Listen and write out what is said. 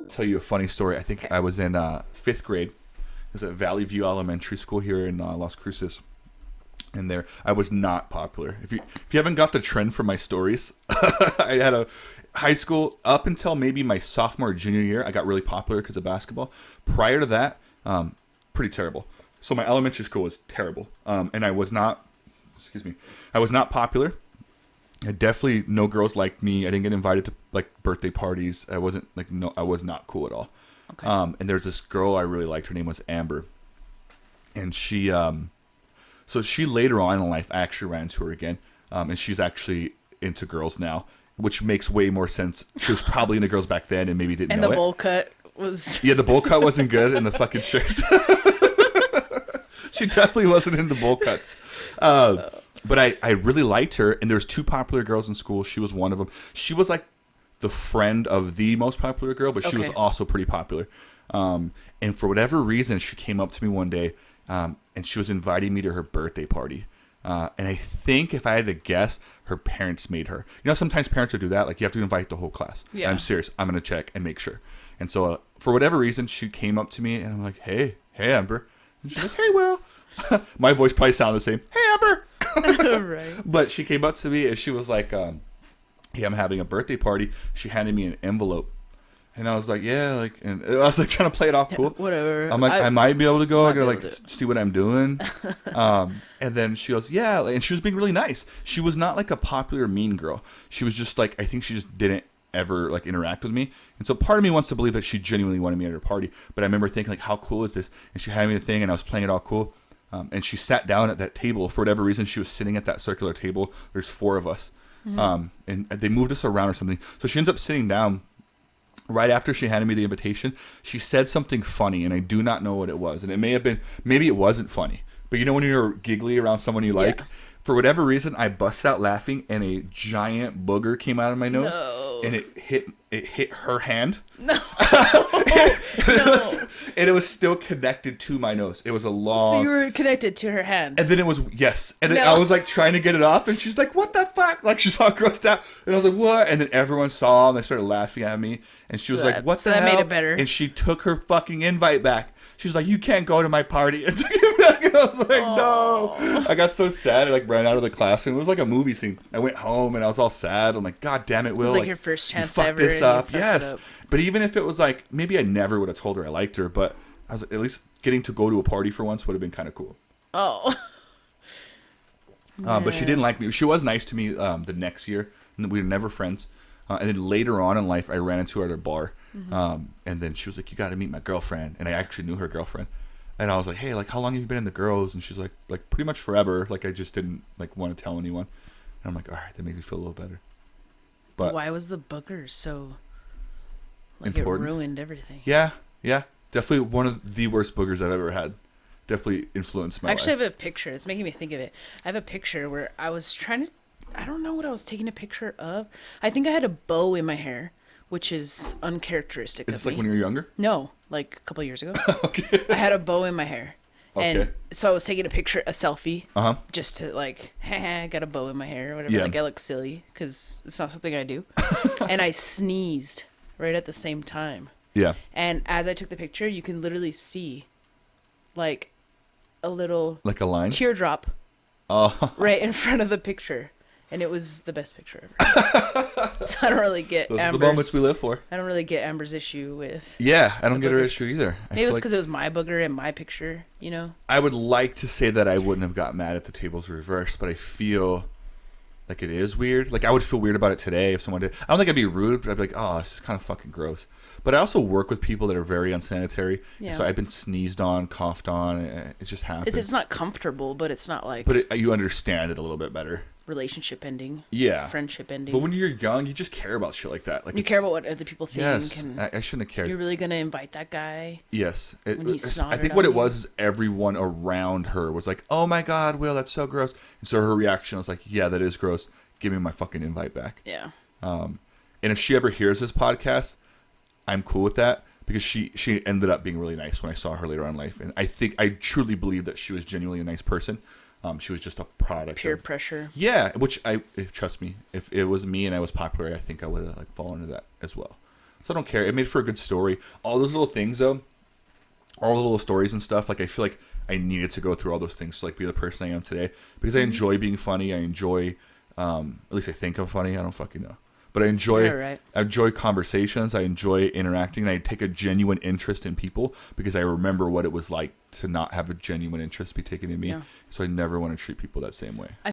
Tell you a funny story. I think I was in fifth grade. It was at Valley View Elementary School here in Las Cruces. And there, I was not popular. If you haven't got the trend from my stories, I had a high school up until maybe my sophomore or junior year. I got really popular because of basketball. Prior to that, pretty terrible. So my elementary school was terrible, and I was not. Excuse me, I was not popular. I definitely no girls liked me. I didn't get invited to like birthday parties. I wasn't like no. I was not cool at all. Okay. And there's this girl I really liked. Her name was Amber, and she So she later on in life, I actually ran into her again, and she's actually into girls now, which makes way more sense. She was probably into girls back then and maybe didn't and know the it. bowl cut was... Yeah, the bowl cut wasn't good, and the fucking shirts. She definitely wasn't into bowl cuts. But I really liked her, and there was two popular girls in school. She was one of them. She was like the friend of the most popular girl, but she was also pretty popular. And for whatever reason, she came up to me one day, and she was inviting me to her birthday party. And I think if I had to guess, her parents made her. You know, sometimes parents will do that. Like, you have to invite the whole class. Yeah. I'm serious. I'm going to check and make sure. And so for whatever reason, she came up to me, and I'm like, hey, Amber. And she's like, hey, Will. My voice probably sounded the same. Hey, Amber. Right. But she came up to me, and she was like, hey, I'm having a birthday party. She handed me an envelope. And I was like, yeah, like, and I was like trying to play it off cool. Whatever. I'm like, I might be able to go. I gotta be like see what I'm doing. And then she goes, yeah, and she was being really nice. She was not like a popular mean girl. She was just like, I think she just didn't ever like interact with me. And so part of me wants to believe that she genuinely wanted me at her party. But I remember thinking like, how cool is this? And she handed me the thing, and I was playing it all cool. And she sat down at that table. For whatever reason, she was sitting at that circular table. There's 4 of us. And they moved us around or something. So she ends up sitting down. Right after she handed me the invitation, she said something funny, and I do not know what it was. And it may have been, maybe it wasn't funny. But you know when you're giggly around someone you like? Yeah. For whatever reason, I bust out laughing, and a giant booger came out of my nose. No. And it hit her hand. No. And it was still connected to my nose. It was a long... So you were connected to her hand. And then it was, yes. And then No. I was like trying to get it off, and she's like, what the fuck? Like, she saw grossed out. And I was like, what? And then everyone saw, and they started laughing at me. And she was like, what the hell? So that made it better. And she took her fucking invite back. She's like, you can't go to my party. And took it back. And I was like, no. I got so sad. I like ran out of the classroom. It was like a movie scene. I went home, and I was all sad. I'm like, God damn it, Will. It was like your first chance you fucked ever. this up. And you Yes. fucked it up. But even if it was like, maybe I never would have told her I liked her, but I was at least getting to go to a party for once would have been kind of cool. Oh. But she didn't like me. She was nice to me the next year. We were never friends. And then later on in life, I ran into her at a bar. And then she was like, you got to meet my girlfriend. And I actually knew her girlfriend. And I was like, hey, like, how long have you been in the girls? And she's like pretty much forever. Like, I just didn't like want to tell anyone. And I'm like, all right, that made me feel a little better. But why was the booger so... Like, important? it ruined everything. Yeah. Definitely one of the worst boogers I've ever had. Definitely influenced my life. Actually, I have a picture. It's making me think of it. I have a picture where I was trying to... I don't know what I was taking a picture of. I think I had a bow in my hair, which is uncharacteristic Is of this like me. when you were younger? No, like a couple years ago. Okay. I had a bow in my hair. Okay. And so I was taking a picture, a selfie, Uh-huh. just to like, I got a bow in my hair or whatever. Yeah. Like, I look silly because it's not something I do. And I sneezed right at the same time. Yeah. And as I took the picture, you can literally see like a little Like a line? teardrop Oh. right in front of the picture. And it was the best picture ever. So I don't really get Those are the moments we live for. I don't really get Amber's issue with... Yeah, I don't The get her boogers. issue either. Maybe it was because it was my booger and my picture, you know? I would like to say that I wouldn't have got mad if the tables were reversed, but I feel like it is weird. Like, I would feel weird about it today if someone did. I don't think I'd be rude, but I'd be like, oh, this is kind of fucking gross. But I also work with people that are very unsanitary. Yeah. So I've been sneezed on, coughed on. It just happens. It's not comfortable, but it's not like But you understand it a little bit better. relationship ending, Yeah. friendship ending. But when you're young, you just care about shit like that. Like you care about what other people think. Yes, And I shouldn't have cared. you're really going to invite that guy. Yes. When he I snotted think on what it you. was is everyone around her was like, oh my God, Will, that's so gross. And so her reaction was like, yeah, that is gross. Give me my fucking invite back. Yeah. And if she ever hears this podcast, I'm cool with that because she ended up being really nice when I saw her later on in life. And I truly believe that she was genuinely a nice person. She was just a product Peer of... pressure. Yeah, which trust me, if it was me and I was popular, I think I would have like fallen into that as well. So I don't care. It made for a good story. All those little things, though, all the little stories and stuff, like I feel like I needed to go through all those things to like be the person I am today, because I enjoy being funny. I enjoy, at least I think I'm funny. I don't fucking know, but I enjoy, Yeah, right. I enjoy conversations. I enjoy interacting. And I take a genuine interest in people because I remember what it was like to not have a genuine interest be taken in me. Yeah. So I never want to treat people that same way.